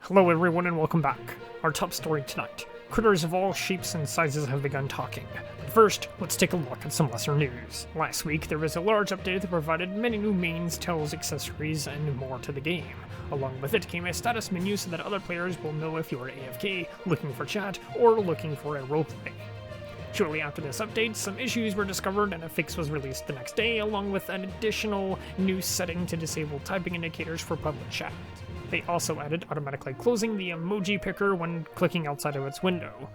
Hello everyone and welcome back. Our top story tonight. Critters of all shapes and sizes have begun talking. But first, let's take a look at some lesser news. Last week, there was a large update that provided many new mains, tells, accessories, and more to the game. Along with it came a status menu so that other players will know if you are AFK, looking for chat, or looking for a roleplay. Shortly after this update, some issues were discovered and a fix was released the next day, along with an additional new setting to disable typing indicators for public chat. They also added automatically closing the emoji picker when clicking outside of its window.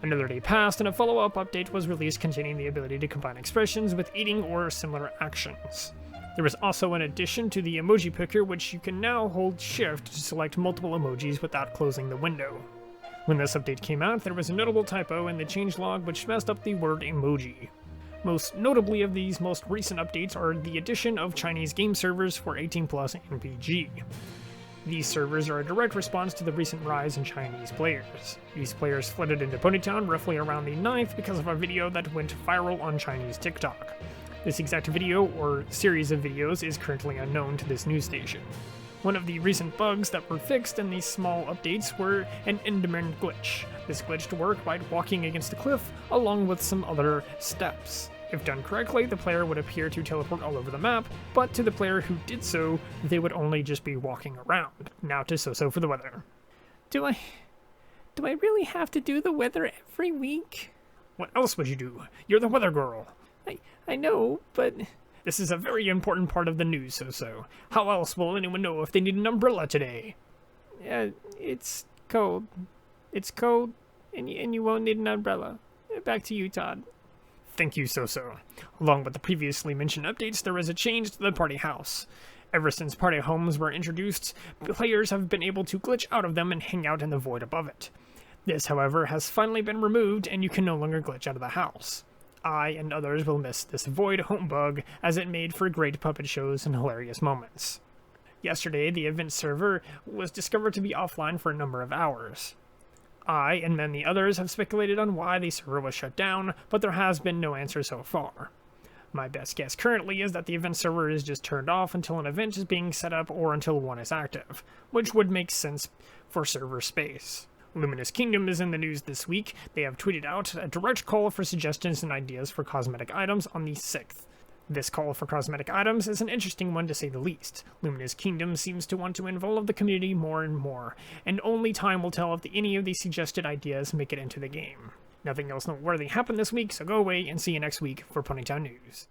Another day passed and a follow-up update was released containing the ability to combine expressions with eating or similar actions. There was also an addition to the emoji picker, which you can now hold shift to select multiple emojis without closing the window. When this update came out, there was a notable typo in the changelog which messed up the word emoji. Most notably of these most recent updates are the addition of Chinese game servers for 18+ and PG. These servers are a direct response to the recent rise in Chinese players. These players flooded into Ponytown roughly around the 9th because of a video that went viral on Chinese TikTok. This exact video, or series of videos, is currently unknown to this news station. One of the recent bugs that were fixed in these small updates were an Enderman glitch. This glitch worked by walking against a cliff, along with some other steps. If done correctly, the player would appear to teleport all over the map, but to the player who did so, they would only just be walking around. Now to So-So for the weather. Do I really have to do the weather every week? What else would you do? You're the weather girl. I know, but this is a very important part of the news, So-So. How else will anyone know if they need an umbrella today? It's cold. It's cold, and you won't need an umbrella. Back to you, Todd. Thank you, So-So. Along with the previously mentioned updates, there was a change to the party house. Ever since party homes were introduced, players have been able to glitch out of them and hang out in the void above it. This, however, has finally been removed and you can no longer glitch out of the house. I and others will miss this void home bug, as it made for great puppet shows and hilarious moments. Yesterday, the event server was discovered to be offline for a number of hours. I and many others have speculated on why the server was shut down, but there has been no answer so far. My best guess currently is that the event server is just turned off until an event is being set up or until one is active, which would make sense for server space. Luminous Kingdom is in the news this week. They have tweeted out a direct call for suggestions and ideas for cosmetic items on the 6th. This call for cosmetic items is an interesting one to say the least. Luminous Kingdom seems to want to involve the community more and more, and only time will tell if any of these suggested ideas make it into the game. Nothing else noteworthy happened this week, so go away and see you next week for Ponytown News.